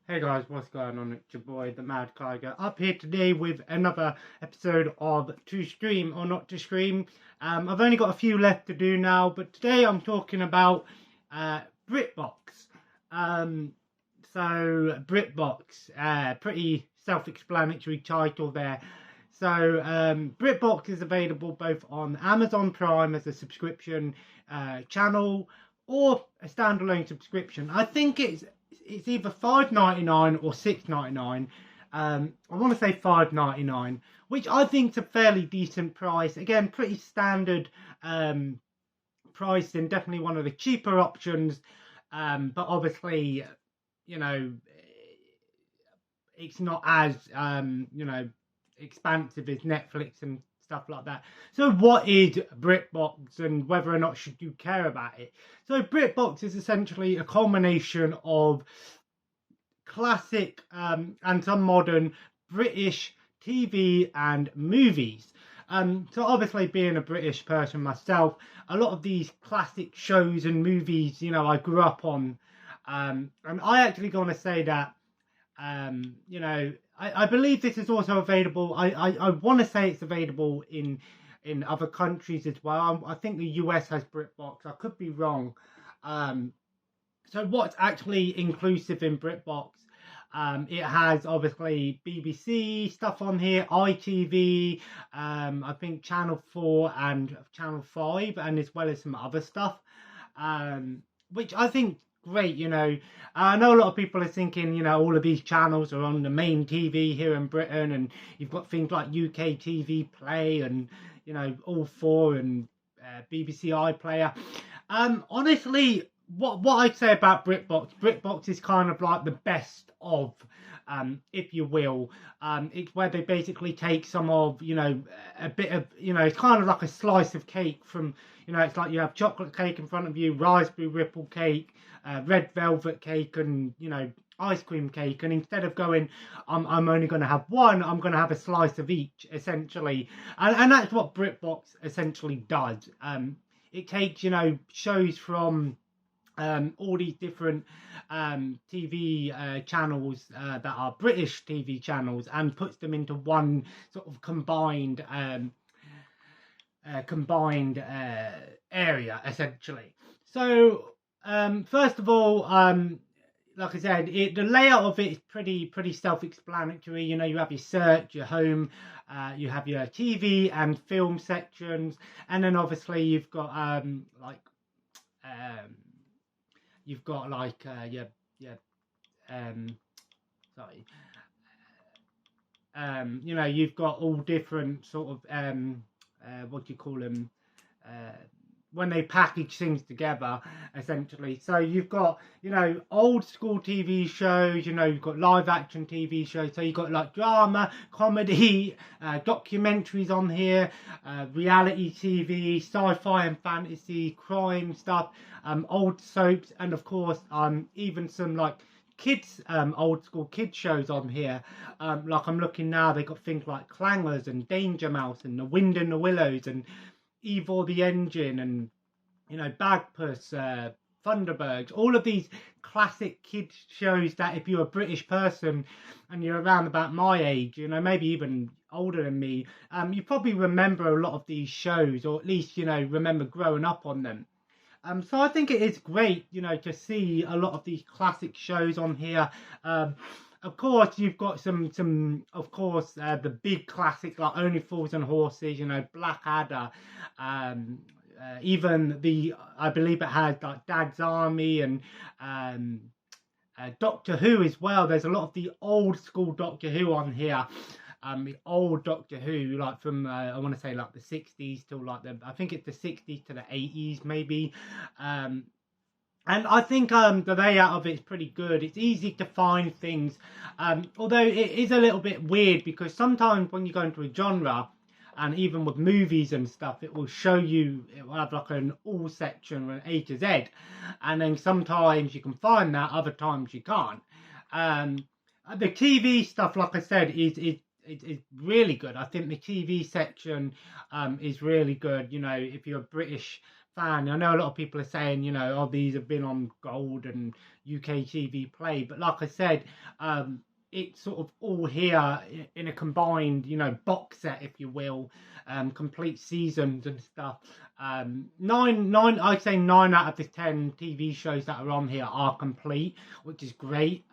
Hey guys, what's going on? It's your boy, the Mad Tiger, up here today with another episode of To Stream or Not to Stream. I've only got a few left to do now, but today I'm talking about Britbox. Britbox, pretty self-explanatory title there. Britbox is available both on Amazon Prime as a subscription channel or a standalone subscription. I think it's either $5.99 or $6.99. I want to say $5.99, which I think is a fairly decent price. Again, pretty standard pricing, definitely one of the cheaper options. But obviously, it's not as expansive as Netflix and stuff like that. So what is Britbox and whether or not should you care about it? So Britbox is essentially a culmination of classic and some modern British TV and movies. So obviously being a British person myself, a lot of these classic shows and movies, I grew up on. And I actually going to say that, I believe this is also available. I want to say it's available in other countries as well. I think the US has Britbox. I could be wrong. So what's actually inclusive in Britbox? It has obviously BBC stuff on here, ITV, I think Channel 4 and Channel 5, and as well as some other stuff, which I think great. I know a lot of people are thinking, all of these channels are on the main TV here in Britain, and you've got things like UK TV Play and, All 4 and BBC iPlayer. Honestly, what I'd say about Britbox is kind of like the best of, if you will. It's where they basically take some of, a bit of, it's kind of like a slice of cake from, it's like you have chocolate cake in front of you, raspberry ripple cake, red velvet cake, and, ice cream cake. And instead of going, I'm only going to have one, I'm going to have a slice of each, essentially. And that's what Britbox essentially does. It takes, shows from all these different TV channels that are British TV channels and puts them into one sort of combined area, essentially. So first of all, like I said, the layout of it is pretty self-explanatory. You have your search, your home, you have your TV and film sections, and then obviously you've got you've got you've got all different sort of what do you call them, when they package things together, essentially. So you've got, old school TV shows, you've got live action TV shows. So you've got like drama, comedy, documentaries on here, reality TV, sci-fi and fantasy, crime stuff, old soaps, and of course, even some like kids, old school kids shows on here. Like I'm looking now, they got things like Clangers and Danger Mouse and The Wind in the Willows and Ivor the Engine and, Bagpuss, Thunderbirds, all of these classic kids shows that if you're a British person and you're around about my age, maybe even older than me, you probably remember a lot of these shows, or at least, remember growing up on them. So I think it is great, to see a lot of these classic shows on here. Of course, you've got some of course, the big classics like Only Fools and Horses, Blackadder, even I believe it has like Dad's Army and Doctor Who as well. There's a lot of the old school Doctor Who on here. The old Doctor Who, like from I want to say like the 60s till like I think it's the 60s to the 80s maybe. And I think the layout of it is pretty good. It's easy to find things, although it is a little bit weird because sometimes when you go into a genre, and even with movies and stuff, it will show you, it will have like an all section, an A to Z, and then sometimes you can find that, other times you can't. The TV stuff, like I said, is really good. I think the TV section is really good. If you're a British fan. I know a lot of people are saying, you know, oh, these have been on Gold and UK TV Play, but like I said, it's sort of all here in a combined, you know, box set, if you will, complete seasons and stuff. I'd say 9 out of the 10 TV shows that are on here are complete, which is great.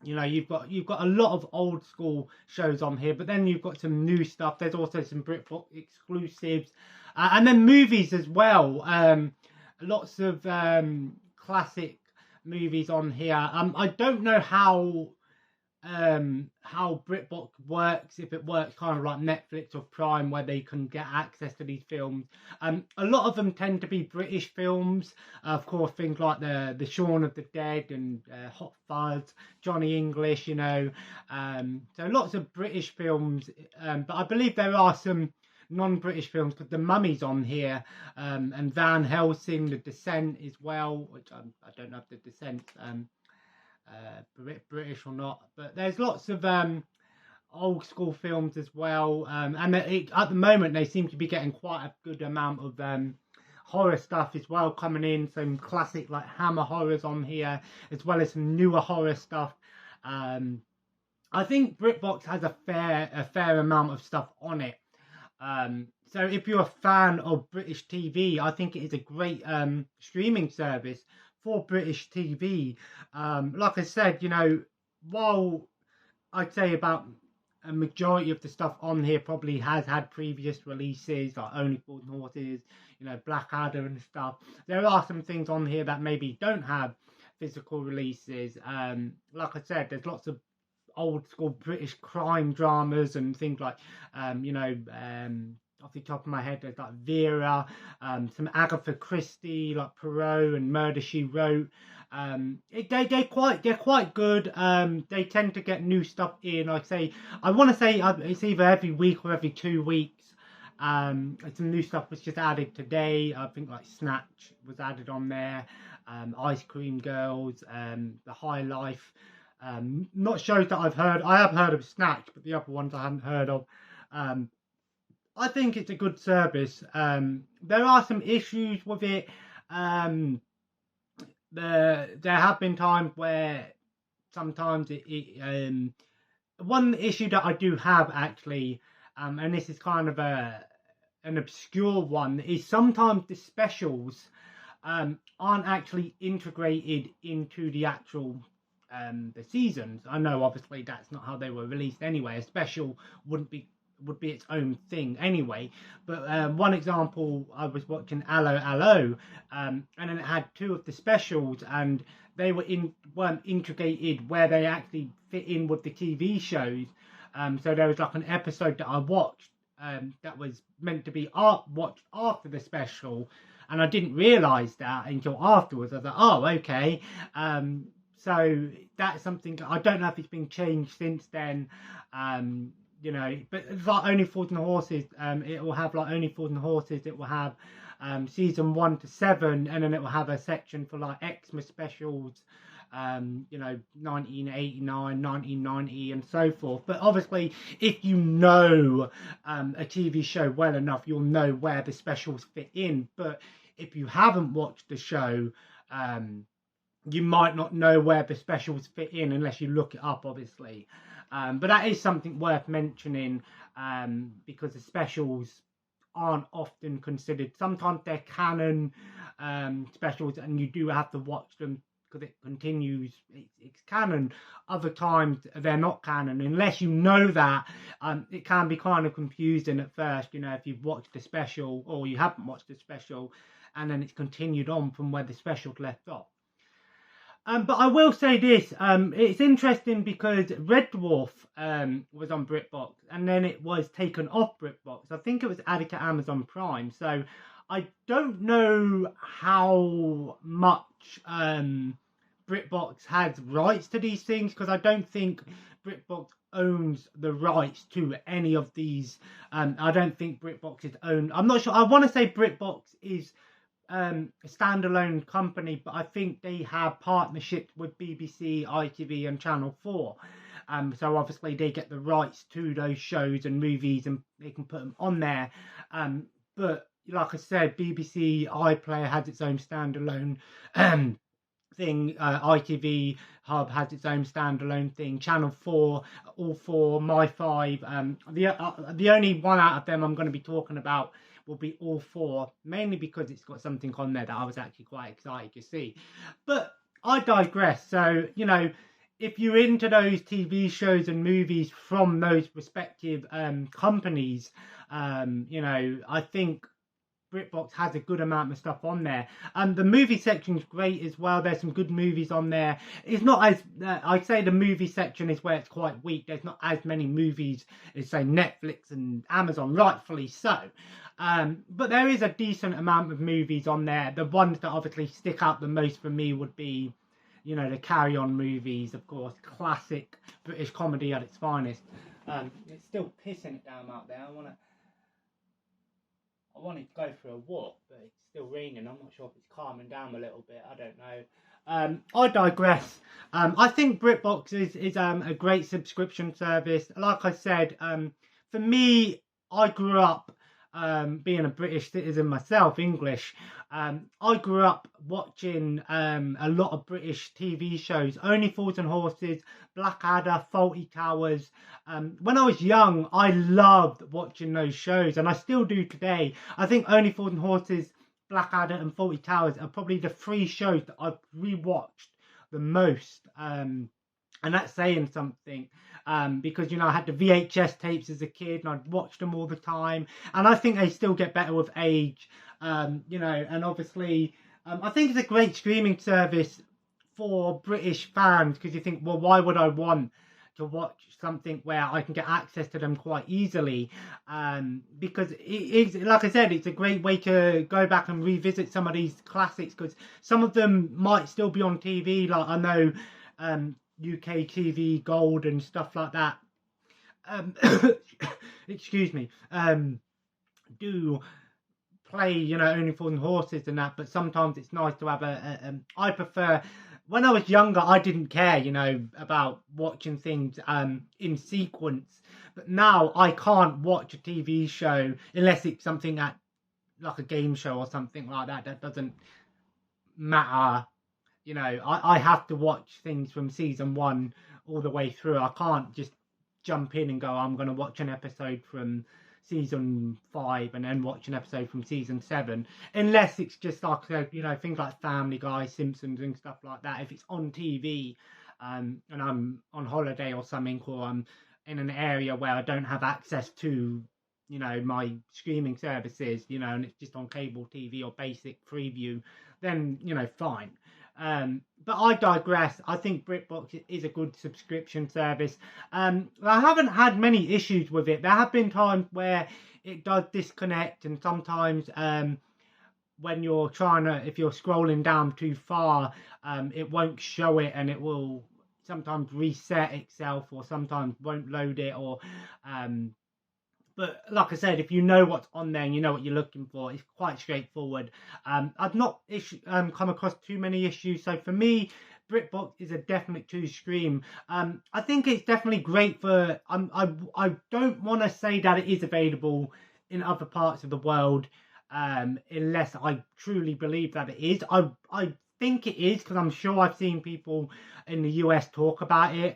You know, you've got a lot of old school shows on here, but then you've got some new stuff. There's also some Britbox exclusives, and then movies as well. Lots of classic movies on here. I don't know how Britbox works, if it works kind of like Netflix or Prime, where they can get access to these films. A lot of them tend to be British films, of course, things like the Shaun of the Dead and Hot Fuzz, Johnny English, you know. So lots of British films, but I believe there are some non-British films, because The Mummy's on here, and Van Helsing, The Descent as well, which I don't know if The Descent's British or not, but there's lots of old school films as well, and at the moment they seem to be getting quite a good amount of horror stuff as well coming in. Some classic like Hammer horrors on here, as well as some newer horror stuff. I think Britbox has a fair amount of stuff on it. So if you're a fan of British TV, I think it is a great streaming service for British TV. Like I said, you know, while I'd say about a majority of the stuff on here probably has had previous releases, like Only Fools and Horses, you know, Blackadder and stuff, there are some things on here that maybe don't have physical releases. Like I said, there's lots of old school British crime dramas and things like, you know, off the top of my head, there's like Vera, some Agatha Christie, like Poirot and Murder, She Wrote. They're quite good. They tend to get new stuff in. Like I want to say it's either every week or every 2 weeks. Some new stuff was just added today. I think like Snatch was added on there. Ice Cream Girls, The High Life. Not shows that I've heard. I have heard of Snatch, but the other ones I hadn't heard of. I think it's a good service. There are some issues with it. There have been times where sometimes one issue that I do have actually, and this is kind of an obscure one, is sometimes the specials aren't actually integrated into the actual the seasons. I know obviously that's not how they were released anyway. A special would be its own thing anyway, but one example, I was watching Allo Allo, and then it had 2 of the specials, and they weren't integrated where they actually fit in with the TV shows. So there was like an episode that I watched that was meant to be watched after the special, and I didn't realise that until afterwards. I was like, oh, okay. So that's something, I don't know if it's been changed since then. You know, but it's like Only Fools and Horses, it will have like Only Fools and Horses, it will have season 1 to 7, and then it will have a section for like Xmas specials, you know, 1989, 1990 and so forth. But obviously if you know a TV show well enough, you'll know where the specials fit in. But if you haven't watched the show, you might not know where the specials fit in unless you look it up, obviously. But that is something worth mentioning, because the specials aren't often considered. Sometimes they're canon specials, and you do have to watch them because it continues. It's canon. Other times they're not canon. Unless you know that, it can be kind of confusing at first. You know, if you've watched the special or you haven't watched the special, and then it's continued on from where the special left off. But I will say this, it's interesting because Red Dwarf was on Britbox, and then it was taken off Britbox. I think it was added to Amazon Prime. So I don't know how much Britbox has rights to these things, because I don't think Britbox owns the rights to any of these. I don't think Britbox is owned. I'm not sure. I want to say Britbox is a standalone company, but I think they have partnerships with BBC, ITV and Channel 4, so obviously they get the rights to those shows and movies, and they can put them on there. But like I said, BBC iPlayer has its own standalone thing. ITV Hub has its own standalone thing. Channel 4, All 4, My 5. The only one out of them I'm going to be talking about will be All 4, mainly because it's got something on there that I was actually quite excited to see. But I digress. So, you know, if you're into those TV shows and movies from those respective companies, you know, I think Britbox has a good amount of stuff on there. And the movie section is great as well. There's some good movies on there. It's not as, I'd say the movie section is where it's quite weak. There's not as many movies as, say, Netflix and Amazon, rightfully so. But there is a decent amount of movies on there. The ones that obviously stick out the most for me would be, you know, the Carry On movies, of course. Classic British comedy at its finest. It's still pissing it down out there. I wanted to go for a walk, but it's still raining. I'm not sure if it's calming down a little bit. I don't know. I digress. I think Britbox is a great subscription service. Like I said, for me, I grew up being a British citizen myself, English. I grew up watching a lot of British TV shows, Only Fools and Horses, Blackadder, Fawlty Towers. When I was young, I loved watching those shows, and I still do today. I think Only Fools and Horses, Blackadder, and Fawlty Towers are probably the 3 shows that I've rewatched the most. And that's saying something, because, you know, I had the VHS tapes as a kid and I'd watched them all the time, and I think they still get better with age. You know, and obviously I think it's a great streaming service for British fans, because you think, well, why would I want to watch something where I can get access to them quite easily? Because it is, like I said, it's a great way to go back and revisit some of these classics, because some of them might still be on TV. Like, I know UK TV Gold and stuff like that, excuse me, do play, you know, Only Fools and Horses and that, but sometimes it's nice to have I prefer, when I was younger, I didn't care, you know, about watching things in sequence, but now I can't watch a TV show unless it's something like a game show or something like that. That doesn't matter. You know, I have to watch things from season 1 all the way through. I can't just jump in and go, I'm going to watch an episode from season 5 and then watch an episode from season 7, unless it's just like, you know, things like Family Guy, Simpsons and stuff like that. If it's on TV and I'm on holiday or something, or I'm in an area where I don't have access to, you know, my streaming services, you know, and it's just on cable TV or basic Freeview, then, you know, fine. But I digress. I think Britbox is a good subscription service. I haven't had many issues with it. There have been times where it does disconnect, and sometimes when you're if you're scrolling down too far, it won't show it, and it will sometimes reset itself, or sometimes won't load it, or but like I said, if you know what's on there and you know what you're looking for, it's quite straightforward. I've not come across too many issues. So for me, Britbox is a definite to stream. I think it's definitely great for... I don't want to say that it is available in other parts of the world, unless I truly believe that it is. I think it is, because I'm sure I've seen people in the US talk about it.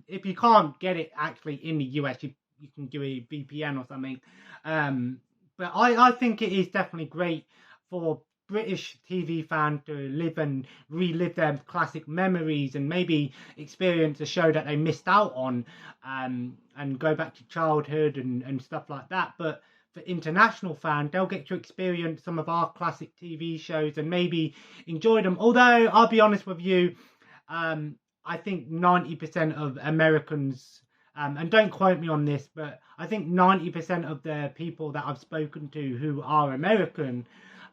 If you can't get it actually in the US, you can do a VPN or something. But I think it is definitely great for British TV fans to live and relive their classic memories, and maybe experience a show that they missed out on, and go back to childhood and stuff like that. But for international fans, they'll get to experience some of our classic TV shows and maybe enjoy them. Although, I'll be honest with you, I think 90% of Americans... and don't quote me on this, but I think 90% of the people that I've spoken to who are American,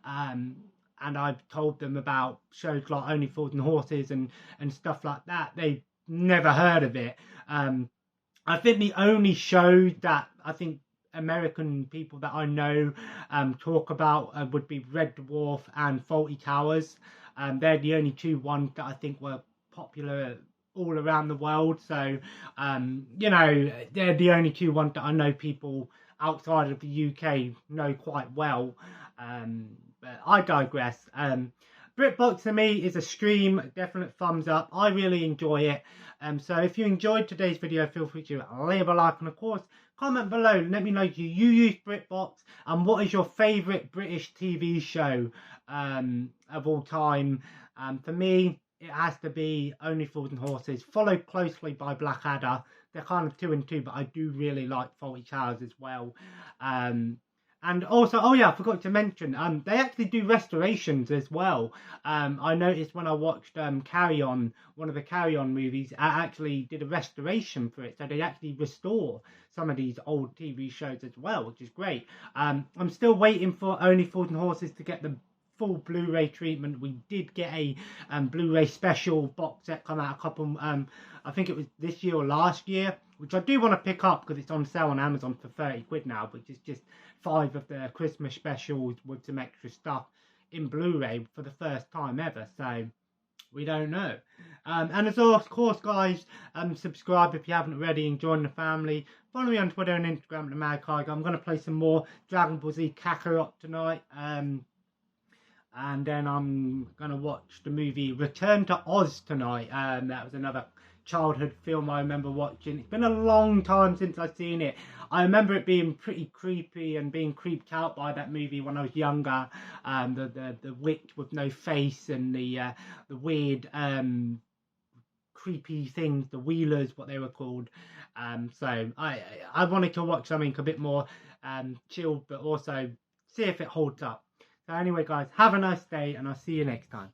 and I've told them about shows like Only Fools and Horses and stuff like that, they've never heard of it. I think the only show that I think American people that I know talk about would be Red Dwarf and Fawlty Towers. They're the only 2 ones that I think were popular all around the world. So you know, they're the only 2 ones that I know people outside of the UK know quite well. But I digress. Britbox to me is a stream, definite thumbs up. I really enjoy it. So if you enjoyed today's video, feel free to leave a like, and of course, comment below and let me know if you use Britbox and what is your favourite British TV show of all time. For me, it has to be Only Fools and Horses, followed closely by Blackadder. They're kind of 2 and 2, but I do really like Fawlty Towers as well. And also, oh yeah, I forgot to mention, they actually do restorations as well. I noticed when I watched Carry On, one of the Carry On movies, I actually did a restoration for it. So they actually restore some of these old TV shows as well, which is great. I'm still waiting for Only Fools and Horses to get the full Blu-ray treatment. We did get a Blu-ray special box set come out a couple, I think it was this year or last year, which I do want to pick up because it's on sale on Amazon for 30 quid now, which is just 5 of the Christmas specials with some extra stuff in Blu-ray for the first time ever. So we don't know. And as of course, guys, subscribe if you haven't already and join the family. Follow me on Twitter and Instagram at the Mad Tiger. I'm going to play some more Dragon Ball Z Kakarot tonight. And then I'm going to watch the movie Return to Oz tonight. That was another childhood film I remember watching. It's been a long time since I've seen it. I remember it being pretty creepy and being creeped out by that movie when I was younger. The witch with no face and the weird creepy things, the Wheelers, what they were called. So I wanted to watch something a bit more chilled, but also see if it holds up. So anyway, guys, have a nice day, and I'll see you next time.